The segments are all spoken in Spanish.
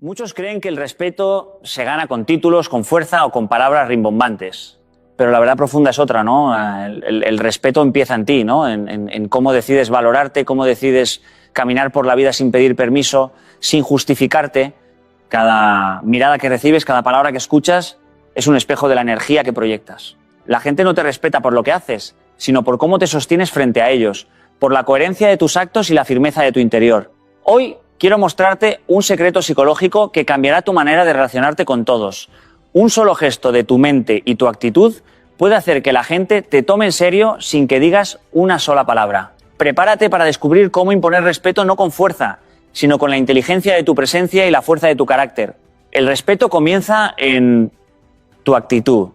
Muchos creen que el respeto se gana con títulos, con fuerza o con palabras rimbombantes. Pero la verdad profunda es otra, ¿no? El respeto empieza en ti, ¿no? En cómo decides valorarte, cómo decides caminar por la vida sin pedir permiso, sin justificarte. Cada mirada que recibes, cada palabra que escuchas, es un espejo de la energía que proyectas. La gente no te respeta por lo que haces, sino por cómo te sostienes frente a ellos, por la coherencia de tus actos y la firmeza de tu interior. Hoy quiero mostrarte un secreto psicológico que cambiará tu manera de relacionarte con todos. Un solo gesto de tu mente y tu actitud puede hacer que la gente te tome en serio sin que digas una sola palabra. Prepárate para descubrir cómo imponer respeto no con fuerza, sino con la inteligencia de tu presencia y la fuerza de tu carácter. El respeto comienza en tu actitud.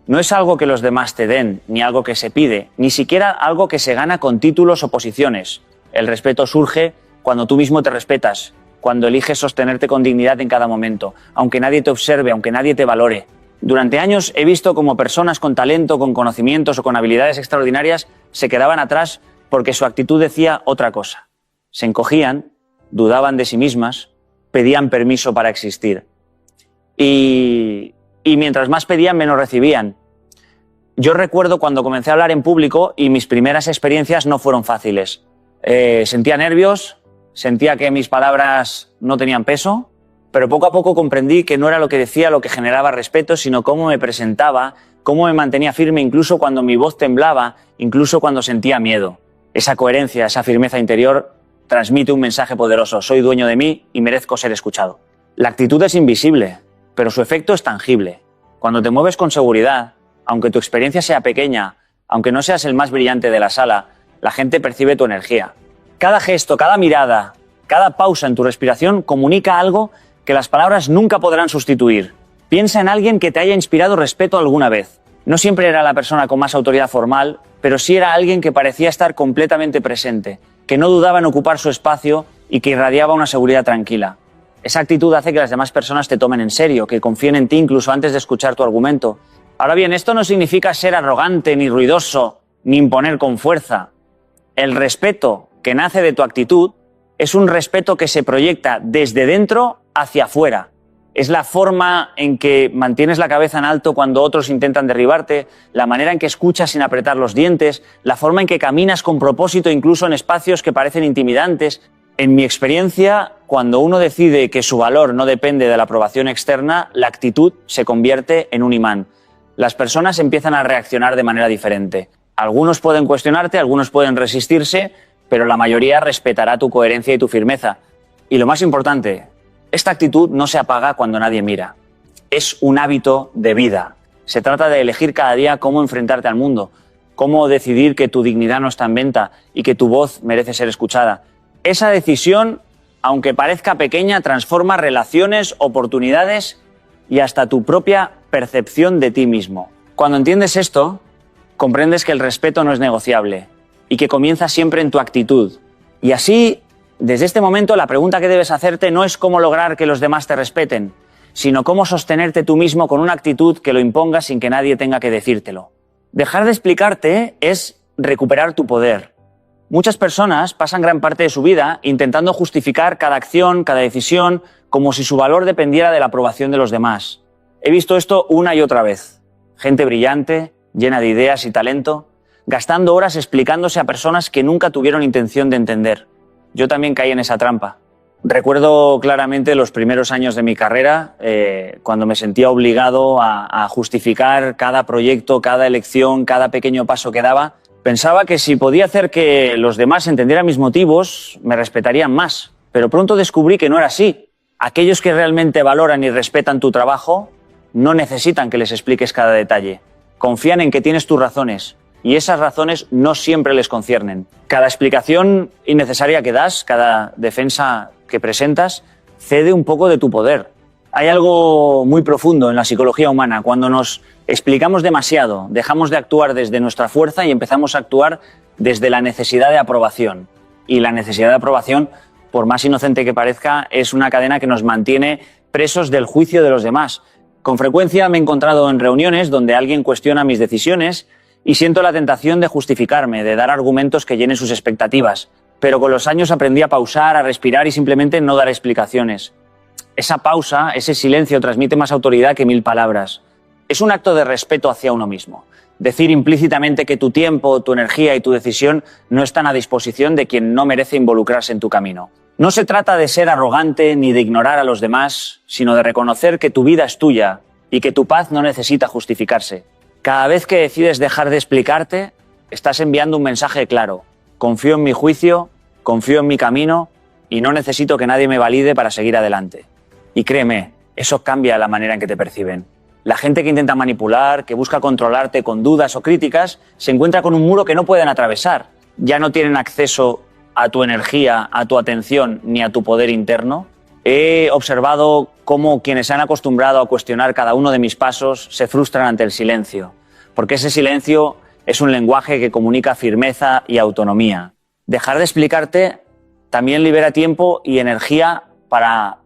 No es algo que los demás te den, ni algo que se pide, ni siquiera algo que se gana con títulos o posiciones. El respeto surge cuando tú mismo te respetas, cuando eliges sostenerte con dignidad en cada momento, aunque nadie te observe, aunque nadie te valore. Durante años he visto cómo personas con talento, con conocimientos o con habilidades extraordinarias se quedaban atrás porque su actitud decía otra cosa. Se encogían, dudaban de sí mismas, pedían permiso para existir. Y mientras más pedían, menos recibían. Yo recuerdo cuando comencé a hablar en público y mis primeras experiencias no fueron fáciles. Sentía nervios, sentía que mis palabras no tenían peso, pero poco a poco comprendí que no era lo que decía lo que generaba respeto, sino cómo me presentaba, cómo me mantenía firme incluso cuando mi voz temblaba, incluso cuando sentía miedo. Esa coherencia, esa firmeza interior transmite un mensaje poderoso. Soy dueño de mí y merezco ser escuchado. La actitud es invisible, pero su efecto es tangible. Cuando te mueves con seguridad, aunque tu experiencia sea pequeña, aunque no seas el más brillante de la sala, la gente percibe tu energía. Cada gesto, cada mirada, cada pausa en tu respiración comunica algo que las palabras nunca podrán sustituir. Piensa en alguien que te haya inspirado respeto alguna vez. No siempre era la persona con más autoridad formal, pero sí era alguien que parecía estar completamente presente, que no dudaba en ocupar su espacio y que irradiaba una seguridad tranquila. Esa actitud hace que las demás personas te tomen en serio, que confíen en ti incluso antes de escuchar tu argumento. Ahora bien, esto no significa ser arrogante, ni ruidoso, ni imponer con fuerza. El respeto que nace de tu actitud es un respeto que se proyecta desde dentro hacia afuera. Es la forma en que mantienes la cabeza en alto cuando otros intentan derribarte, la manera en que escuchas sin apretar los dientes, la forma en que caminas con propósito incluso en espacios que parecen intimidantes. En mi experiencia, cuando uno decide que su valor no depende de la aprobación externa, la actitud se convierte en un imán. Las personas empiezan a reaccionar de manera diferente. Algunos pueden cuestionarte, algunos pueden resistirse, pero la mayoría respetará tu coherencia y tu firmeza. Y lo más importante, esta actitud no se apaga cuando nadie mira. Es un hábito de vida. Se trata de elegir cada día cómo enfrentarte al mundo, cómo decidir que tu dignidad no está en venta y que tu voz merece ser escuchada. Esa decisión, aunque parezca pequeña, transforma relaciones, oportunidades y hasta tu propia percepción de ti mismo. Cuando entiendes esto, comprendes que el respeto no es negociable y que comienza siempre en tu actitud. Y así, desde este momento, la pregunta que debes hacerte no es cómo lograr que los demás te respeten, sino cómo sostenerte tú mismo con una actitud que lo imponga sin que nadie tenga que decírtelo. Dejar de explicarte es recuperar tu poder. Muchas personas pasan gran parte de su vida intentando justificar cada acción, cada decisión, como si su valor dependiera de la aprobación de los demás. He visto esto una y otra vez. Gente brillante, llena de ideas y talento, gastando horas explicándose a personas que nunca tuvieron intención de entender. Yo también caí en esa trampa. Recuerdo claramente los primeros años de mi carrera, cuando me sentía obligado a justificar cada proyecto, cada elección, cada pequeño paso que daba. Pensaba que si podía hacer que los demás entendieran mis motivos, me respetarían más. Pero pronto descubrí que no era así. Aquellos que realmente valoran y respetan tu trabajo no necesitan que les expliques cada detalle. Confían en que tienes tus razones. Y esas razones no siempre les conciernen. Cada explicación innecesaria que das, cada defensa que presentas, cede un poco de tu poder. Hay algo muy profundo en la psicología humana. Cuando nos explicamos demasiado, dejamos de actuar desde nuestra fuerza y empezamos a actuar desde la necesidad de aprobación. Y la necesidad de aprobación, por más inocente que parezca, es una cadena que nos mantiene presos del juicio de los demás. Con frecuencia me he encontrado en reuniones donde alguien cuestiona mis decisiones y siento la tentación de justificarme, de dar argumentos que llenen sus expectativas. Pero con los años aprendí a pausar, a respirar y simplemente no dar explicaciones. esa pausa, ese silencio transmite más autoridad que 1000 palabras. Es un acto de respeto hacia uno mismo. Decir implícitamente que tu tiempo, tu energía y tu decisión no están a disposición de quien no merece involucrarse en tu camino. No se trata de ser arrogante ni de ignorar a los demás, sino de reconocer que tu vida es tuya y que tu paz no necesita justificarse. Cada vez que decides dejar de explicarte, estás enviando un mensaje claro. Confío en mi juicio, confío en mi camino y no necesito que nadie me valide para seguir adelante. Y créeme, eso cambia la manera en que te perciben. La gente que intenta manipular, que busca controlarte con dudas o críticas, se encuentra con un muro que no pueden atravesar. Ya no tienen acceso a tu energía, a tu atención ni a tu poder interno. He observado cómo quienes se han acostumbrado a cuestionar cada uno de mis pasos se frustran ante el silencio, porque ese silencio es un lenguaje que comunica firmeza y autonomía. Dejar de explicarte también libera tiempo y energía para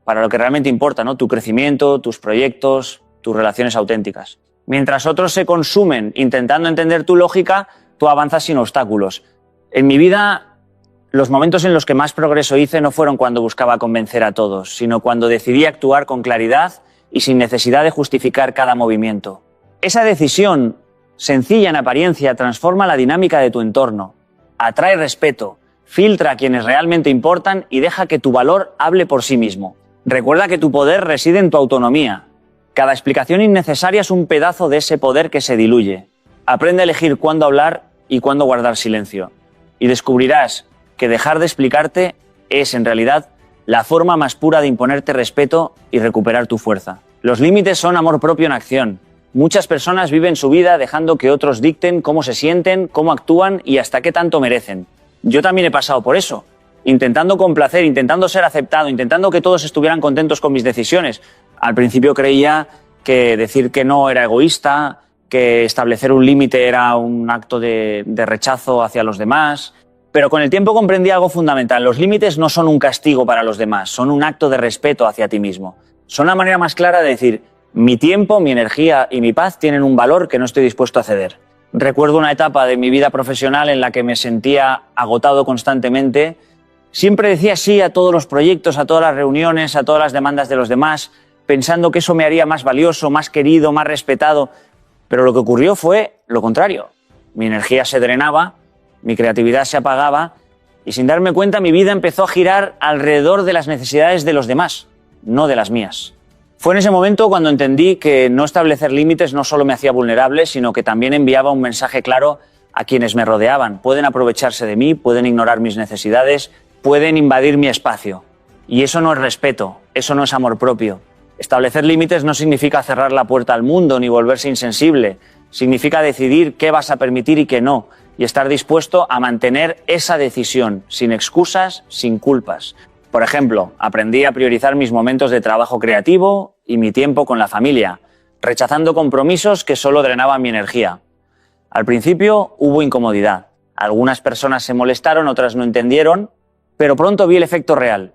lo que realmente importa, ¿no? Tu crecimiento, tus proyectos, tus relaciones auténticas. Mientras otros se consumen intentando entender tu lógica, tú avanzas sin obstáculos. En mi vida, los momentos en los que más progreso hice no fueron cuando buscaba convencer a todos, sino cuando decidí actuar con claridad y sin necesidad de justificar cada movimiento. Esa decisión, sencilla en apariencia, transforma la dinámica de tu entorno, atrae respeto, filtra a quienes realmente importan y deja que tu valor hable por sí mismo. Recuerda que tu poder reside en tu autonomía. Cada explicación innecesaria es un pedazo de ese poder que se diluye. Aprende a elegir cuándo hablar y cuándo guardar silencio. Y descubrirás que dejar de explicarte es, en realidad, la forma más pura de imponerte respeto y recuperar tu fuerza. Los límites son amor propio en acción. Muchas personas viven su vida dejando que otros dicten cómo se sienten, cómo actúan y hasta qué tanto merecen. Yo también he pasado por eso. Intentando complacer, intentando ser aceptado, intentando que todos estuvieran contentos con mis decisiones. Al principio creía que decir que no era egoísta, que establecer un límite era un acto de rechazo hacia los demás. Pero con el tiempo comprendí algo fundamental. Los límites no son un castigo para los demás, son un acto de respeto hacia ti mismo. Son la manera más clara de decir, mi tiempo, mi energía y mi paz tienen un valor que no estoy dispuesto a ceder. Recuerdo una etapa de mi vida profesional en la que me sentía agotado constantemente. Siempre decía sí a todos los proyectos, a todas las reuniones, a todas las demandas de los demás, pensando que eso me haría más valioso, más querido, más respetado. Pero lo que ocurrió fue lo contrario. Mi energía se drenaba, mi creatividad se apagaba y sin darme cuenta mi vida empezó a girar alrededor de las necesidades de los demás, no de las mías. Fue en ese momento cuando entendí que no establecer límites no solo me hacía vulnerable, sino que también enviaba un mensaje claro a quienes me rodeaban. Pueden aprovecharse de mí, pueden ignorar mis necesidades, pueden invadir mi espacio. Y eso no es respeto, eso no es amor propio. Establecer límites no significa cerrar la puerta al mundo ni volverse insensible. Significa decidir qué vas a permitir y qué no. Y estar dispuesto a mantener esa decisión, sin excusas, sin culpas. Por ejemplo, aprendí a priorizar mis momentos de trabajo creativo y mi tiempo con la familia, rechazando compromisos que solo drenaban mi energía. Al principio hubo incomodidad. Algunas personas se molestaron, otras no entendieron, pero pronto vi el efecto real.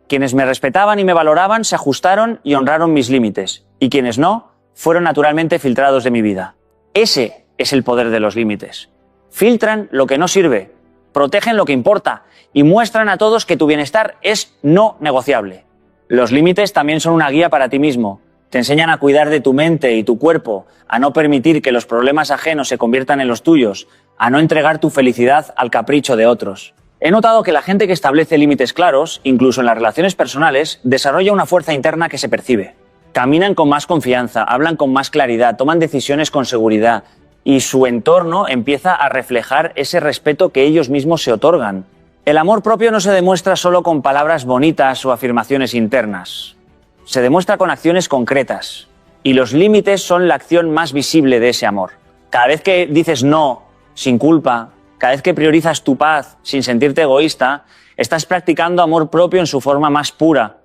Quienes me respetaban y me valoraban se ajustaron y honraron mis límites, y quienes no, fueron naturalmente filtrados de mi vida. Ese es el poder de los límites. Filtran lo que no sirve, protegen lo que importa y muestran a todos que tu bienestar es no negociable. Los límites también son una guía para ti mismo. Te enseñan a cuidar de tu mente y tu cuerpo, a no permitir que los problemas ajenos se conviertan en los tuyos, a no entregar tu felicidad al capricho de otros. He notado que la gente que establece límites claros, incluso en las relaciones personales, desarrolla una fuerza interna que se percibe. Caminan con más confianza, hablan con más claridad, toman decisiones con seguridad y su entorno empieza a reflejar ese respeto que ellos mismos se otorgan. El amor propio no se demuestra solo con palabras bonitas o afirmaciones internas. Se demuestra con acciones concretas. Y los límites son la acción más visible de ese amor. Cada vez que dices no, sin culpa, cada vez que priorizas tu paz sin sentirte egoísta, estás practicando amor propio en su forma más pura.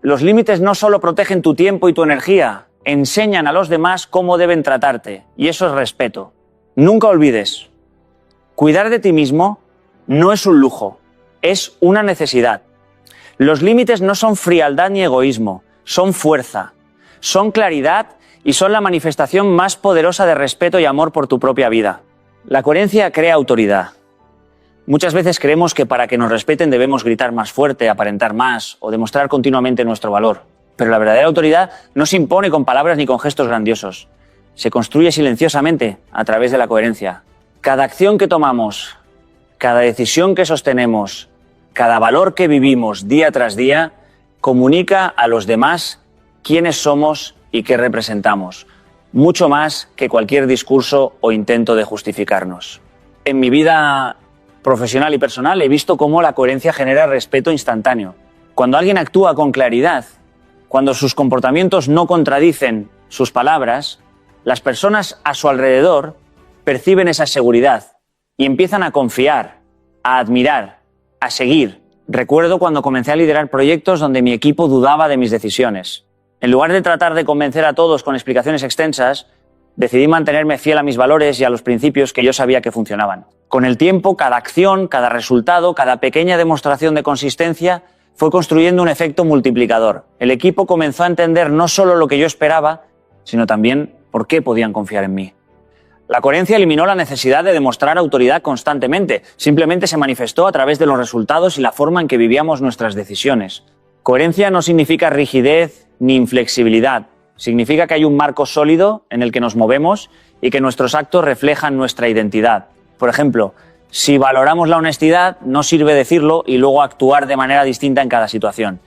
Los límites no solo protegen tu tiempo y tu energía, enseñan a los demás cómo deben tratarte, y eso es respeto. Nunca olvides, cuidar de ti mismo no es un lujo, es una necesidad. Los límites no son frialdad ni egoísmo, son fuerza, son claridad y son la manifestación más poderosa de respeto y amor por tu propia vida. La coherencia crea autoridad. Muchas veces creemos que para que nos respeten debemos gritar más fuerte, aparentar más o demostrar continuamente nuestro valor. Pero la verdadera autoridad no se impone con palabras ni con gestos grandiosos. Se construye silenciosamente a través de la coherencia. Cada acción que tomamos, cada decisión que sostenemos, cada valor que vivimos día tras día, comunica a los demás quiénes somos y qué representamos, mucho más que cualquier discurso o intento de justificarnos. En mi vida profesional y personal he visto cómo la coherencia genera respeto instantáneo. Cuando alguien actúa con claridad, cuando sus comportamientos no contradicen sus palabras, las personas a su alrededor perciben esa seguridad y empiezan a confiar, a admirar, a seguir. Recuerdo cuando comencé a liderar proyectos donde mi equipo dudaba de mis decisiones. En lugar de tratar de convencer a todos con explicaciones extensas, decidí mantenerme fiel a mis valores y a los principios que yo sabía que funcionaban. Con el tiempo, cada acción, cada resultado, cada pequeña demostración de consistencia fue construyendo un efecto multiplicador. El equipo comenzó a entender no solo lo que yo esperaba, sino también por qué podían confiar en mí. La coherencia eliminó la necesidad de demostrar autoridad constantemente, simplemente se manifestó a través de los resultados y la forma en que vivíamos nuestras decisiones. Coherencia no significa rigidez ni inflexibilidad, significa que hay un marco sólido en el que nos movemos y que nuestros actos reflejan nuestra identidad. Por ejemplo, si valoramos la honestidad, no sirve decirlo y luego actuar de manera distinta en cada situación.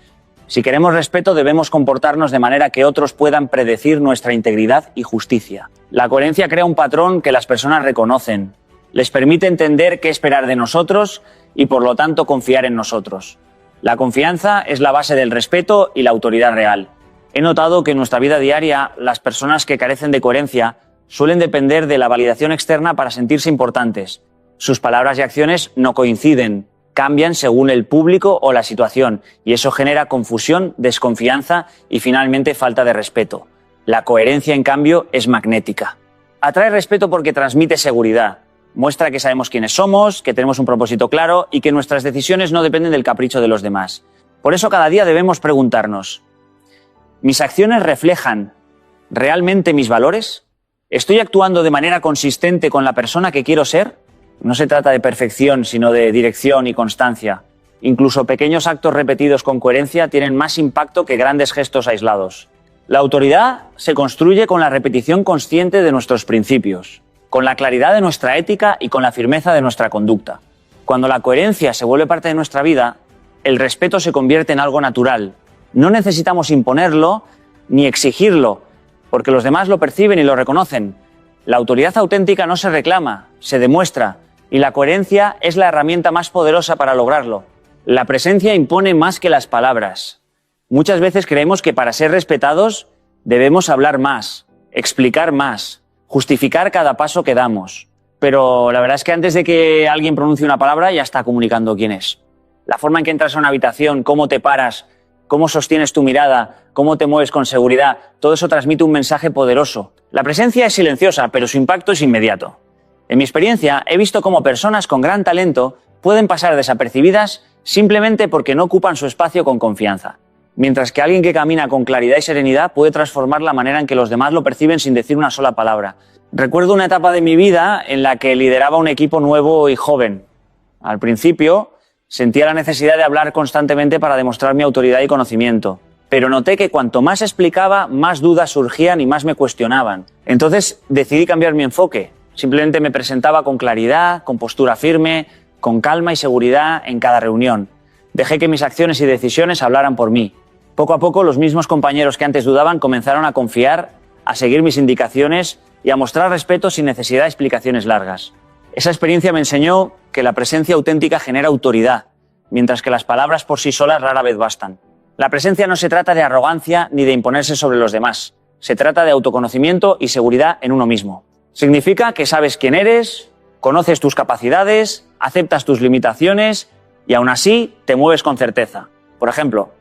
Si queremos respeto, debemos comportarnos de manera que otros puedan predecir nuestra integridad y justicia. La coherencia crea un patrón que las personas reconocen, les permite entender qué esperar de nosotros y por lo tanto confiar en nosotros. La confianza es la base del respeto y la autoridad real. He notado que en nuestra vida diaria las personas que carecen de coherencia suelen depender de la validación externa para sentirse importantes. Sus palabras y acciones no coinciden, cambian según el público o la situación, y eso genera confusión, desconfianza y finalmente falta de respeto. La coherencia, en cambio, es magnética. Atrae respeto porque transmite seguridad. Muestra que sabemos quiénes somos, que tenemos un propósito claro y que nuestras decisiones no dependen del capricho de los demás. Por eso cada día debemos preguntarnos: ¿mis acciones reflejan realmente mis valores? ¿Estoy actuando de manera consistente con la persona que quiero ser? No se trata de perfección, sino de dirección y constancia. Incluso pequeños actos repetidos con coherencia tienen más impacto que grandes gestos aislados. La autoridad se construye con la repetición consciente de nuestros principios, con la claridad de nuestra ética y con la firmeza de nuestra conducta. Cuando la coherencia se vuelve parte de nuestra vida, el respeto se convierte en algo natural. No necesitamos imponerlo ni exigirlo, porque los demás lo perciben y lo reconocen. La autoridad auténtica no se reclama, se demuestra, y la coherencia es la herramienta más poderosa para lograrlo. La presencia impone más que las palabras. Muchas veces creemos que para ser respetados debemos hablar más, explicar más, justificar cada paso que damos. Pero la verdad es que antes de que alguien pronuncie una palabra ya está comunicando quién es. La forma en que entras a una habitación, cómo te paras, cómo sostienes tu mirada, cómo te mueves con seguridad, todo eso transmite un mensaje poderoso. La presencia es silenciosa, pero su impacto es inmediato. En mi experiencia, he visto cómo personas con gran talento pueden pasar desapercibidas simplemente porque no ocupan su espacio con confianza, mientras que alguien que camina con claridad y serenidad puede transformar la manera en que los demás lo perciben sin decir una sola palabra. Recuerdo una etapa de mi vida en la que lideraba un equipo nuevo y joven. Al principio, sentía la necesidad de hablar constantemente para demostrar mi autoridad y conocimiento, pero noté que cuanto más explicaba, más dudas surgían y más me cuestionaban. Entonces decidí cambiar mi enfoque. Simplemente me presentaba con claridad, con postura firme, con calma y seguridad en cada reunión. Dejé que mis acciones y decisiones hablaran por mí. Poco a poco, los mismos compañeros que antes dudaban comenzaron a confiar, a seguir mis indicaciones y a mostrar respeto sin necesidad de explicaciones largas. Esa experiencia me enseñó que la presencia auténtica genera autoridad, mientras que las palabras por sí solas rara vez bastan. La presencia no se trata de arrogancia ni de imponerse sobre los demás. Se trata de autoconocimiento y seguridad en uno mismo. Significa que sabes quién eres, conoces tus capacidades, aceptas tus limitaciones y aún así te mueves con certeza. Por ejemplo,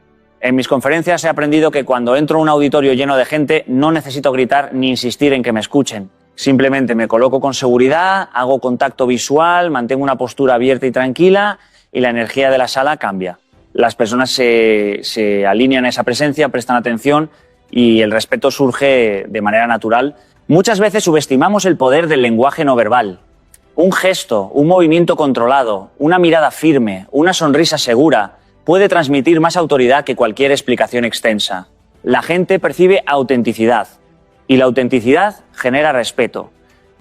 en mis conferencias he aprendido que cuando entro a un auditorio lleno de gente no necesito gritar ni insistir en que me escuchen. Simplemente me coloco con seguridad, hago contacto visual, mantengo una postura abierta y tranquila y la energía de la sala cambia. Las personas se alinean a esa presencia, prestan atención y el respeto surge de manera natural. Muchas veces subestimamos el poder del lenguaje no verbal. Un gesto, un movimiento controlado, una mirada firme, una sonrisa segura puede transmitir más autoridad que cualquier explicación extensa. La gente percibe autenticidad y la autenticidad genera respeto.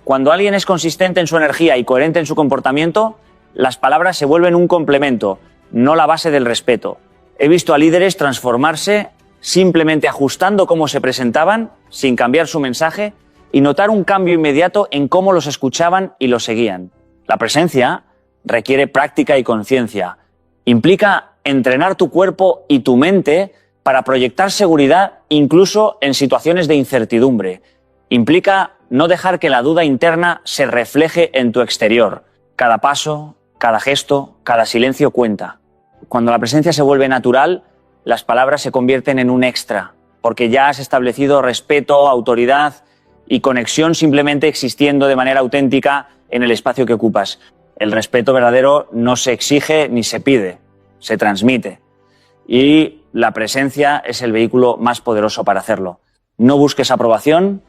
Cuando alguien es consistente en su energía y coherente en su comportamiento, las palabras se vuelven un complemento, no la base del respeto. He visto a líderes transformarse simplemente ajustando cómo se presentaban, sin cambiar su mensaje, y notar un cambio inmediato en cómo los escuchaban y los seguían. La presencia requiere práctica y conciencia. Implica entrenar tu cuerpo y tu mente para proyectar seguridad incluso en situaciones de incertidumbre. Implica no dejar que la duda interna se refleje en tu exterior. Cada paso, cada gesto, cada silencio cuenta. Cuando la presencia se vuelve natural, las palabras se convierten en un extra, porque ya has establecido respeto, autoridad y conexión simplemente existiendo de manera auténtica en el espacio que ocupas. El respeto verdadero no se exige ni se pide, se transmite. Y la presencia es el vehículo más poderoso para hacerlo. No busques aprobación,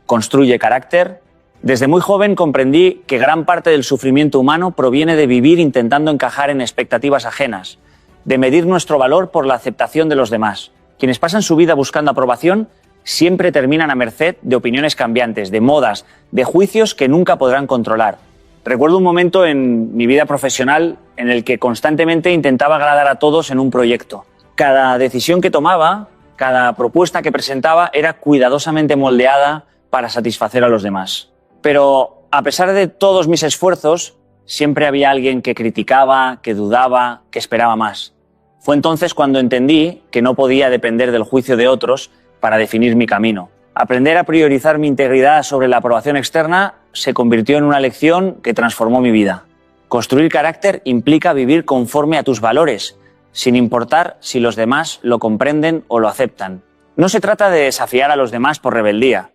construye carácter. Desde muy joven comprendí que gran parte del sufrimiento humano proviene de vivir intentando encajar en expectativas ajenas, de medir nuestro valor por la aceptación de los demás. Quienes pasan su vida buscando aprobación siempre terminan a merced de opiniones cambiantes, de modas, de juicios que nunca podrán controlar. Recuerdo un momento en mi vida profesional en el que constantemente intentaba agradar a todos en un proyecto. Cada decisión que tomaba, cada propuesta que presentaba era cuidadosamente moldeada para satisfacer a los demás. Pero a pesar de todos mis esfuerzos, siempre había alguien que criticaba, que dudaba, que esperaba más. Fue entonces cuando entendí que no podía depender del juicio de otros para definir mi camino. Aprender a priorizar mi integridad sobre la aprobación externa se convirtió en una lección que transformó mi vida. Construir carácter implica vivir conforme a tus valores, sin importar si los demás lo comprenden o lo aceptan. No se trata de desafiar a los demás por rebeldía,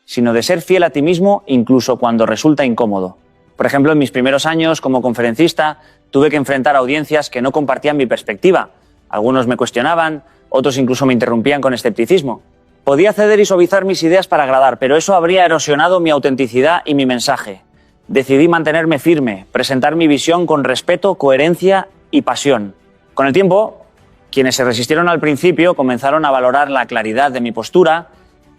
sino de ser fiel a ti mismo incluso cuando resulta incómodo. Por ejemplo, en mis primeros años como conferencista tuve que enfrentar audiencias que no compartían mi perspectiva. Algunos me cuestionaban, otros incluso me interrumpían con escepticismo. Podía ceder y suavizar mis ideas para agradar, pero eso habría erosionado mi autenticidad y mi mensaje. Decidí mantenerme firme, presentar mi visión con respeto, coherencia y pasión. Con el tiempo, quienes se resistieron al principio comenzaron a valorar la claridad de mi postura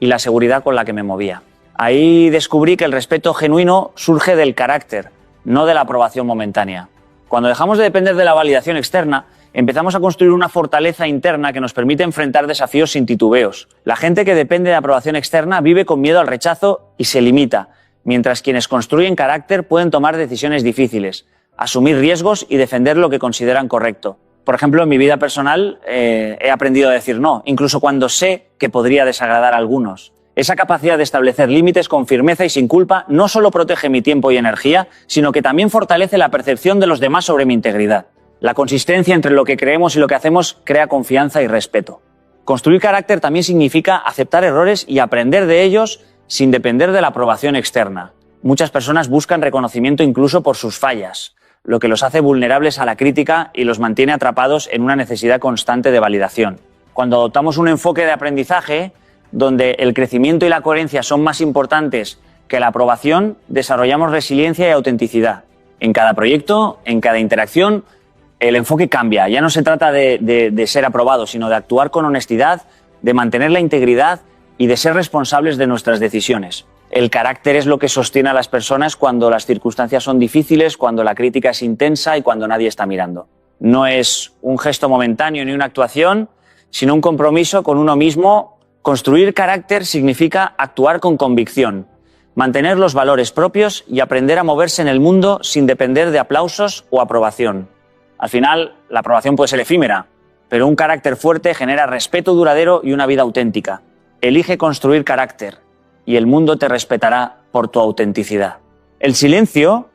y la seguridad con la que me movía. Ahí descubrí que el respeto genuino surge del carácter, no de la aprobación momentánea. Cuando dejamos de depender de la validación externa, empezamos a construir una fortaleza interna que nos permite enfrentar desafíos sin titubeos. La gente que depende de aprobación externa vive con miedo al rechazo y se limita, mientras quienes construyen carácter pueden tomar decisiones difíciles, asumir riesgos y defender lo que consideran correcto. Por ejemplo, en mi vida personal he aprendido a decir no, incluso cuando sé que podría desagradar a algunos. Esa capacidad de establecer límites con firmeza y sin culpa no solo protege mi tiempo y energía, sino que también fortalece la percepción de los demás sobre mi integridad. La consistencia entre lo que creemos y lo que hacemos crea confianza y respeto. Construir carácter también significa aceptar errores y aprender de ellos sin depender de la aprobación externa. Muchas personas buscan reconocimiento incluso por sus fallas, lo que los hace vulnerables a la crítica y los mantiene atrapados en una necesidad constante de validación. Cuando adoptamos un enfoque de aprendizaje, donde el crecimiento y la coherencia son más importantes que la aprobación, desarrollamos resiliencia y autenticidad. En cada proyecto, en cada interacción, el enfoque cambia. Ya no se trata de ser aprobado, sino de actuar con honestidad, de mantener la integridad y de ser responsables de nuestras decisiones. El carácter es lo que sostiene a las personas cuando las circunstancias son difíciles, cuando la crítica es intensa y cuando nadie está mirando. No es un gesto momentáneo ni una actuación, sino un compromiso con uno mismo. Construir carácter significa actuar con convicción, mantener los valores propios y aprender a moverse en el mundo sin depender de aplausos o aprobación. Al final, la aprobación puede ser efímera, pero un carácter fuerte genera respeto duradero y una vida auténtica. Elige construir carácter y el mundo te respetará por tu autenticidad. El silencio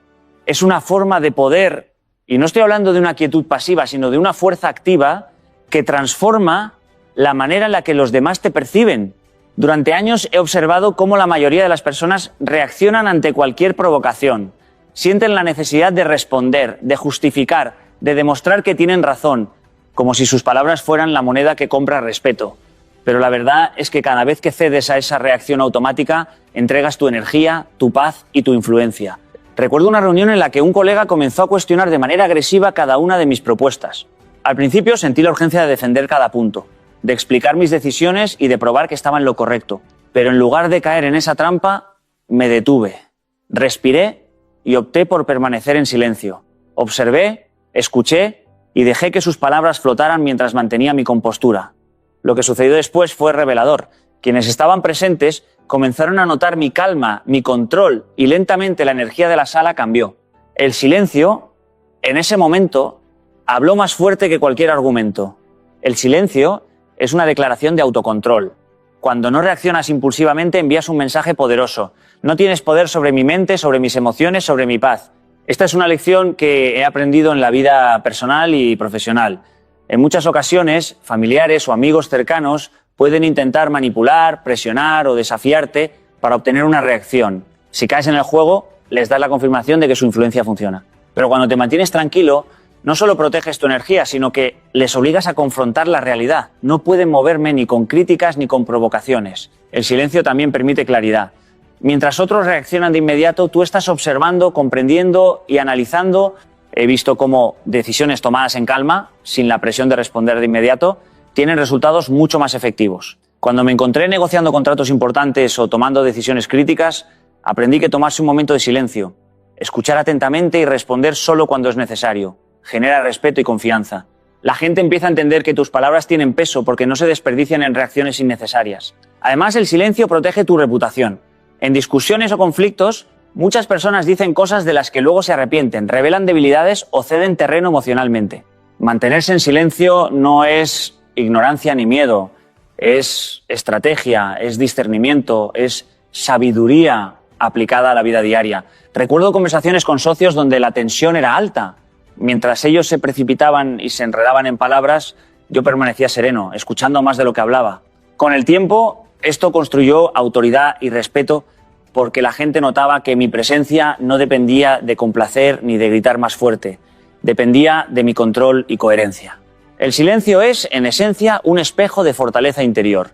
es una forma de poder, y no estoy hablando de una quietud pasiva, sino de una fuerza activa que transforma la manera en la que los demás te perciben. Durante años he observado cómo la mayoría de las personas reaccionan ante cualquier provocación. Sienten la necesidad de responder, de justificar, de demostrar que tienen razón, como si sus palabras fueran la moneda que compra respeto. Pero la verdad es que cada vez que cedes a esa reacción automática, entregas tu energía, tu paz y tu influencia. Recuerdo una reunión en la que un colega comenzó a cuestionar de manera agresiva cada una de mis propuestas. Al principio sentí la urgencia de defender cada punto, de explicar mis decisiones y de probar que estaba en lo correcto. Pero en lugar de caer en esa trampa, me detuve, respiré y opté por permanecer en silencio. Observé, escuché y dejé que sus palabras flotaran mientras mantenía mi compostura. Lo que sucedió después fue revelador. Quienes estaban presentes comenzaron a notar mi calma, mi control, y lentamente la energía de la sala cambió. El silencio, en ese momento, habló más fuerte que cualquier argumento. El silencio es una declaración de autocontrol. Cuando no reaccionas impulsivamente, envías un mensaje poderoso. No tienes poder sobre mi mente, sobre mis emociones, sobre mi paz. Esta es una lección que he aprendido en la vida personal y profesional. En muchas ocasiones, familiares o amigos cercanos pueden intentar manipular, presionar o desafiarte para obtener una reacción. Si caes en el juego, les das la confirmación de que su influencia funciona. Pero cuando te mantienes tranquilo, no solo proteges tu energía, sino que les obligas a confrontar la realidad. No pueden moverme ni con críticas ni con provocaciones. El silencio también permite claridad. Mientras otros reaccionan de inmediato, tú estás observando, comprendiendo y analizando. He visto cómo decisiones tomadas en calma, sin la presión de responder de inmediato, tienen resultados mucho más efectivos. Cuando me encontré negociando contratos importantes o tomando decisiones críticas, aprendí que tomarse un momento de silencio, escuchar atentamente y responder solo cuando es necesario, genera respeto y confianza. La gente empieza a entender que tus palabras tienen peso porque no se desperdician en reacciones innecesarias. Además, el silencio protege tu reputación. En discusiones o conflictos, muchas personas dicen cosas de las que luego se arrepienten, revelan debilidades o ceden terreno emocionalmente. Mantenerse en silencio no es ignorancia ni miedo, es estrategia, es discernimiento, es sabiduría aplicada a la vida diaria. Recuerdo conversaciones con socios donde la tensión era alta. Mientras ellos se precipitaban y se enredaban en palabras, yo permanecía sereno, escuchando más de lo que hablaba. Con el tiempo, esto construyó autoridad y respeto porque la gente notaba que mi presencia no dependía de complacer ni de gritar más fuerte, dependía de mi control y coherencia. El silencio es, en esencia, un espejo de fortaleza interior.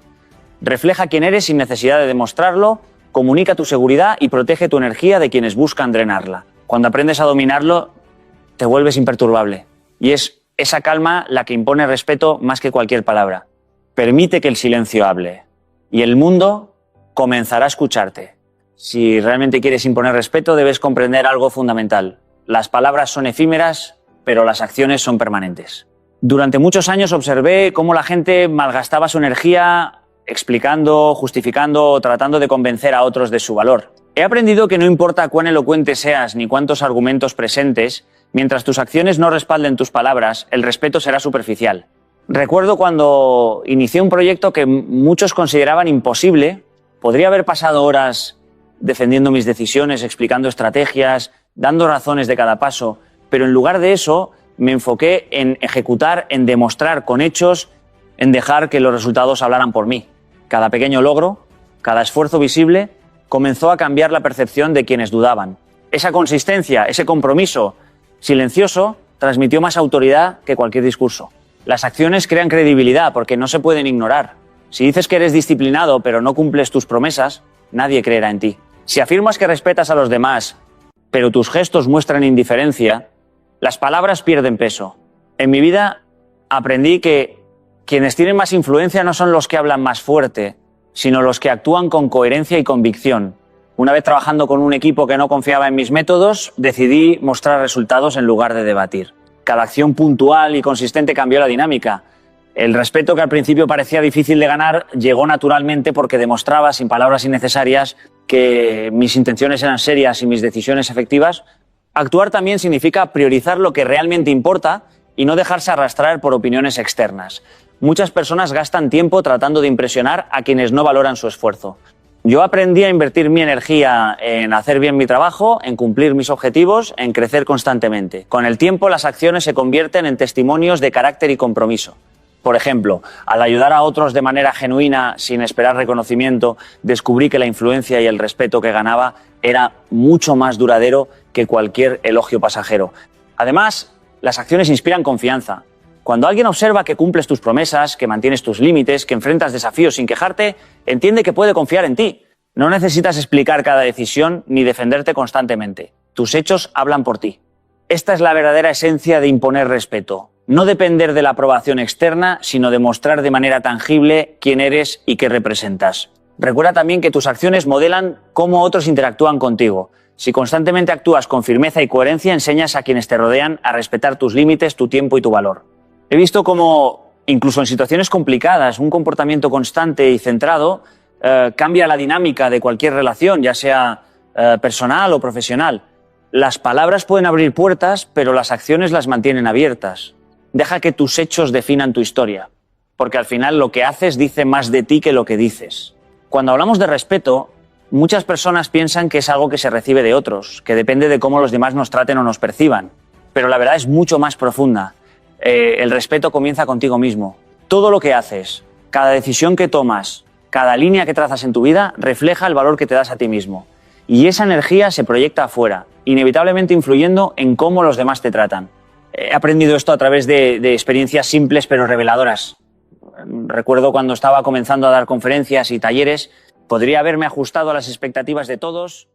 Refleja quién eres sin necesidad de demostrarlo, comunica tu seguridad y protege tu energía de quienes buscan drenarla. Cuando aprendes a dominarlo, te vuelves imperturbable. Y es esa calma la que impone respeto más que cualquier palabra. Permite que el silencio hable. Y el mundo comenzará a escucharte. Si realmente quieres imponer respeto, debes comprender algo fundamental. Las palabras son efímeras, pero las acciones son permanentes. Durante muchos años observé cómo la gente malgastaba su energía explicando, justificando o tratando de convencer a otros de su valor. He aprendido que no importa cuán elocuente seas ni cuántos argumentos presentes, mientras tus acciones no respalden tus palabras, el respeto será superficial. Recuerdo cuando inicié un proyecto que muchos consideraban imposible. Podría haber pasado horas defendiendo mis decisiones, explicando estrategias, dando razones de cada paso, pero en lugar de eso me enfoqué en ejecutar, en demostrar con hechos, en dejar que los resultados hablaran por mí. Cada pequeño logro, cada esfuerzo visible, comenzó a cambiar la percepción de quienes dudaban. Esa consistencia, ese compromiso silencioso, transmitió más autoridad que cualquier discurso. Las acciones crean credibilidad porque no se pueden ignorar. Si dices que eres disciplinado pero no cumples tus promesas, nadie creerá en ti. Si afirmas que respetas a los demás, pero tus gestos muestran indiferencia, las palabras pierden peso. En mi vida aprendí que quienes tienen más influencia no son los que hablan más fuerte, sino los que actúan con coherencia y convicción. Una vez trabajando con un equipo que no confiaba en mis métodos, decidí mostrar resultados en lugar de debatir. Cada acción puntual y consistente cambió la dinámica. El respeto que al principio parecía difícil de ganar llegó naturalmente porque demostraba, sin palabras innecesarias, que mis intenciones eran serias y mis decisiones efectivas. Actuar también significa priorizar lo que realmente importa y no dejarse arrastrar por opiniones externas. Muchas personas gastan tiempo tratando de impresionar a quienes no valoran su esfuerzo. Yo aprendí a invertir mi energía en hacer bien mi trabajo, en cumplir mis objetivos, en crecer constantemente. Con el tiempo, las acciones se convierten en testimonios de carácter y compromiso. Por ejemplo, al ayudar a otros de manera genuina, sin esperar reconocimiento, descubrí que la influencia y el respeto que ganaba era mucho más duradero que cualquier elogio pasajero. Además, las acciones inspiran confianza. Cuando alguien observa que cumples tus promesas, que mantienes tus límites, que enfrentas desafíos sin quejarte, entiende que puede confiar en ti. No necesitas explicar cada decisión ni defenderte constantemente. Tus hechos hablan por ti. Esta es la verdadera esencia de imponer respeto. No depender de la aprobación externa, sino demostrar de manera tangible quién eres y qué representas. Recuerda también que tus acciones modelan cómo otros interactúan contigo. Si constantemente actúas con firmeza y coherencia, enseñas a quienes te rodean a respetar tus límites, tu tiempo y tu valor. He visto cómo, incluso en situaciones complicadas, un comportamiento constante y centrado cambia la dinámica de cualquier relación, ya sea personal o profesional. Las palabras pueden abrir puertas, pero las acciones las mantienen abiertas. Deja que tus hechos definan tu historia, porque al final lo que haces dice más de ti que lo que dices. Cuando hablamos de respeto, muchas personas piensan que es algo que se recibe de otros, que depende de cómo los demás nos traten o nos perciban. Pero la verdad es mucho más profunda. El respeto comienza contigo mismo. Todo lo que haces, cada decisión que tomas, cada línea que trazas en tu vida, refleja el valor que te das a ti mismo. Y esa energía se proyecta afuera, inevitablemente influyendo en cómo los demás te tratan. He aprendido esto a través de experiencias simples pero reveladoras. Recuerdo cuando estaba comenzando a dar conferencias y talleres, podría haberme ajustado a las expectativas de todos,